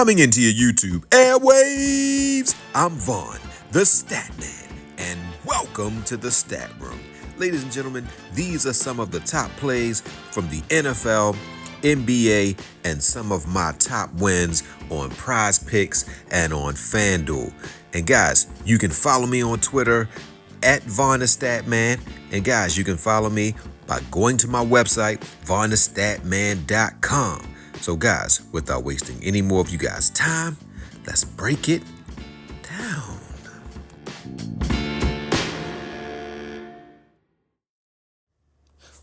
Coming into your YouTube airwaves, I'm Vaughn, the Statman, and welcome to the Stat Room. Ladies and gentlemen, these are some of the top plays from the NFL, NBA, and some of my top wins on Prizepicks and on FanDuel. And guys, you can follow me on Twitter at VonnTheStatman. And guys, you can follow me by going to my website, vonnthestatman.com. So guys, without wasting any more of you guys' time, let's break it down.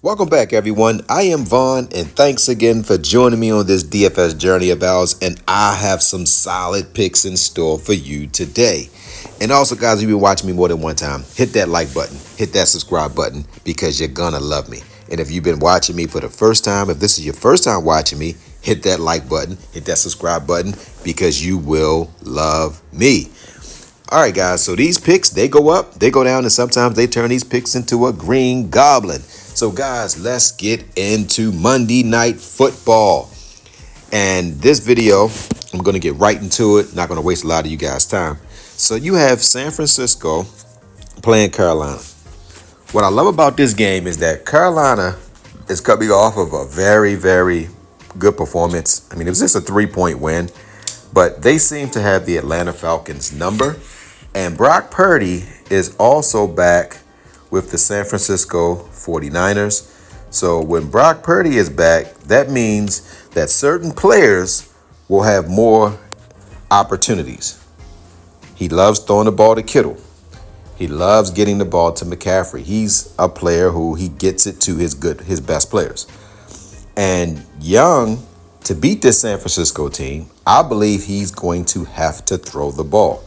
Welcome back, everyone. I am Vaughn, and thanks again for joining me on this DFS journey of ours. And I have some solid picks in store for you today. And also, guys, if you've been watching me more than one time, hit that like button, hit that subscribe button, because you're gonna love me. And if you've been watching me for the first time, if this is your first time watching me, hit that like button, hit that subscribe button, because you will love me. All right, guys, so these picks, they go up, they go down, and sometimes they turn these picks into a green goblin. So, guys, let's get into Monday Night Football. And this video, I'm going to get right into it. Not going to waste a lot of you guys' time. So you have San Francisco playing Carolina. What I love about this game is that Carolina is coming off of a very, very good performance. I mean, it was just a 3-point win, but they seem to have the Atlanta Falcons number. And Brock Purdy is also back with the San Francisco 49ers. So when Brock Purdy is back, that means that certain players will have more opportunities. He loves throwing the ball to Kittle. He loves getting the ball to McCaffrey. He's a player who he gets it to his best players. And Young, to beat this San Francisco team, I believe he's going to have to throw the ball.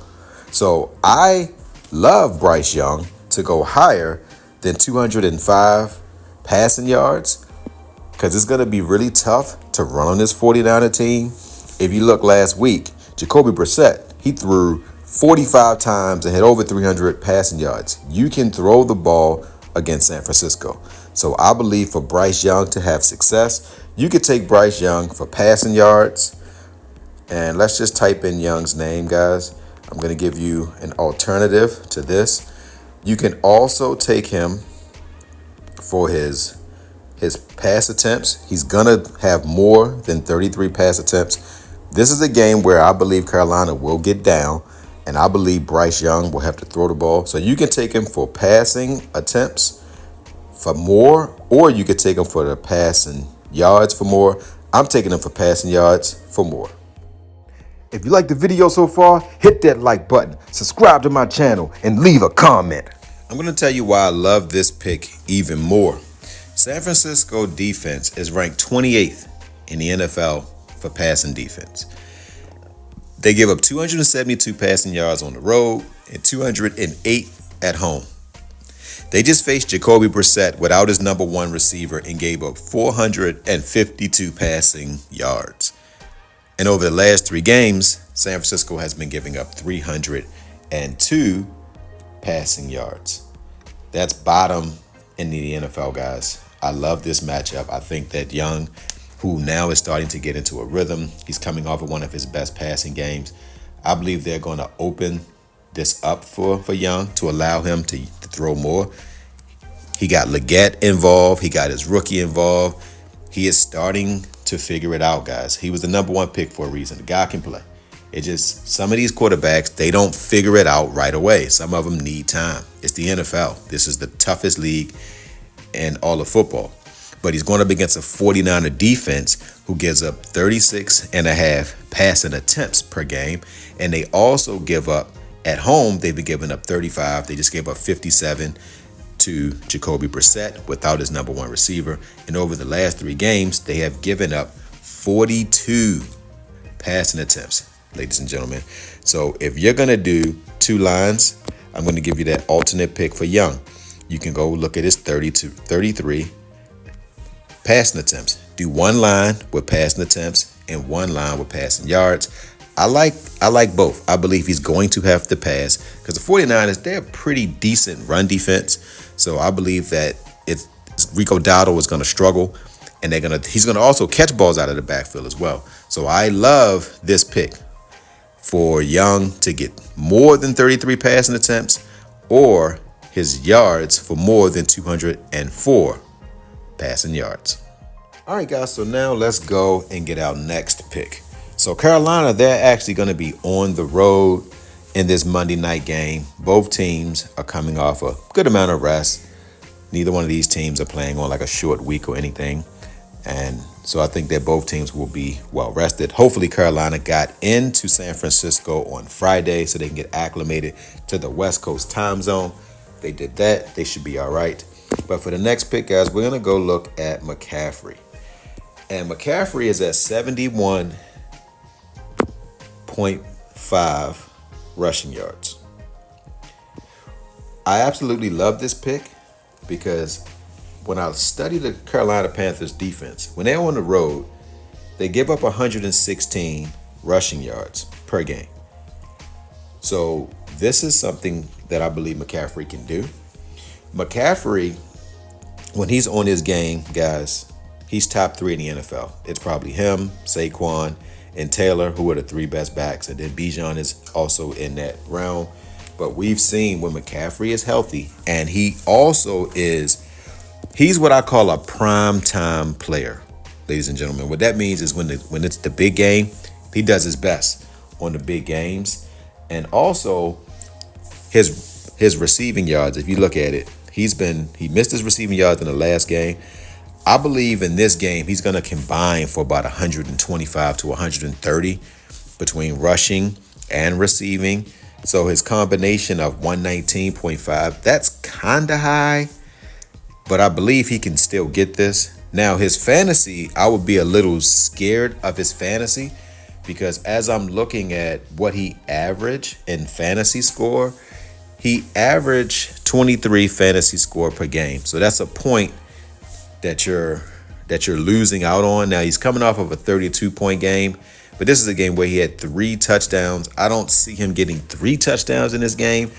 So I love Bryce Young to go higher than 205 passing yards, because it's going to be really tough to run on this 49er team. If you look last week, Jacoby Brissett, he threw 45 times and had over 300 passing yards. You can throw the ball against San Francisco. So I believe for Bryce Young to have success, you could take Bryce Young for passing yards. And let's just type in Young's name, guys. I'm going to give you an alternative to this. You can also take him for his pass attempts. He's going to have more than 33 pass attempts. This is a game where I believe Carolina will get down, and I believe Bryce Young will have to throw the ball. So you can take him for passing attempts for more, or you could take him for the passing yards for more. I'm taking him for passing yards for more. If you like the video so far, hit that like button, subscribe to my channel, and leave a comment. I'm going to tell you why I love this pick even more. San Francisco defense is ranked 28th in the NFL for passing defense. They give up 272 passing yards on the road and 208 at home. They just faced Jacoby Brissett without his number one receiver and gave up 452 passing yards. And over the last 3 games, San Francisco has been giving up 302 passing yards. That's bottom in the NFL, guys. I love this matchup. I think that Young, who now is starting to get into a rhythm, he's coming off of one of his best passing games. I believe they're going to open this up for Young to allow him to throw more. He got Leggett involved. He got his rookie involved. He is starting to figure it out, guys. He was the number 1 pick for a reason. The guy can play. It just, some of these quarterbacks, they don't figure it out right away. Some of them need time. It's the NFL. This is the toughest league in all of football. But he's going up against a 49er defense who gives up 36.5 passing attempts per game. And they also give up, at home, they've been giving up 35. They just gave up 57 to Jacoby Brissett without his number 1 receiver. And over the last 3 games, they have given up 42 passing attempts, ladies and gentlemen. So if you're going to do 2 lines, I'm going to give you that alternate pick for Young. You can go look at his 33 passing attempts. Do 1 line with passing attempts and 1 line with passing yards. I like both. I believe he's going to have to pass because the 49ers, they're a pretty decent run defense. So I believe that Rico Dowdle is going to struggle, and he's going to also catch balls out of the backfield as well. So I love this pick for Young to get more than 33 passing attempts or his yards for more than 204 passing yards. All right, guys, so now let's go and get our next pick. So Carolina, they're actually going to be on the road in this Monday night game. Both teams are coming off a good amount of rest. Neither one of these teams are playing on like a short week or anything. And so I think that both teams will be well rested. Hopefully Carolina got into San Francisco on Friday so they can get acclimated to the West Coast time zone. If they did that, they should be all right. But for the next pick, guys, we're going to go look at McCaffrey. And McCaffrey is at 71.5 rushing yards. I absolutely love this pick because when I study the Carolina Panthers defense, when they're on the road, they give up 116 rushing yards per game. So this is something that I believe McCaffrey can do. McCaffrey, when he's on his game, guys, he's top 3 in the NFL. It's probably him, Saquon, and Taylor, who are the 3 best backs. And then Bijan is also in that realm. But we've seen when McCaffrey is healthy, and he also he's what I call a prime time player, ladies and gentlemen. What that means is when it's the big game, he does his best on the big games. And also his receiving yards, if you look at it, he missed his receiving yards in the last game. I believe in this game, he's going to combine for about 125 to 130 between rushing and receiving. So his combination of 119.5, that's kind of high, but I believe he can still get this. Now, his fantasy, I would be a little scared of his fantasy because as I'm looking at what he averaged in fantasy score, he averaged 23 fantasy score per game. So that's a point that you're losing out on. Now, he's coming off of a 32-point game, but this is a game where he had 3 touchdowns. I don't see him getting 3 touchdowns in this game,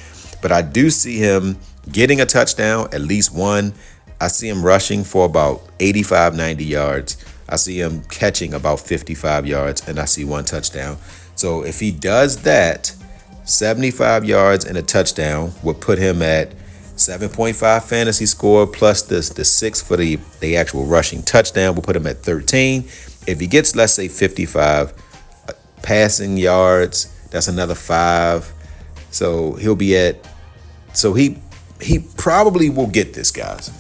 but I do see him getting a touchdown, at least one. I see him rushing for about 85, 90 yards. I see him catching about 55 yards, and I see 1 touchdown. So if he does that, 75 yards and a touchdown would put him at 7.5 fantasy score plus the 6 for the actual rushing touchdown will put him at 13. If he gets, let's say, 55 passing yards, that's another 5. So he'll be at, so he probably will get this, guys.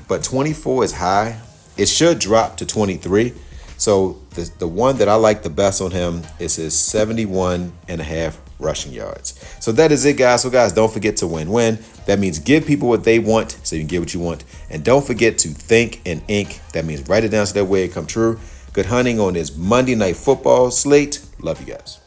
But 24 is high. It should drop to 23. So the one that I like the best on him is his 71.5 rushing yards. So that is it, guys. So guys, don't forget to win-win. That means give people what they want so you can get what you want. And don't forget to think and ink. That means write it down so that way it come true. Good hunting on this Monday Night Football slate. Love you guys.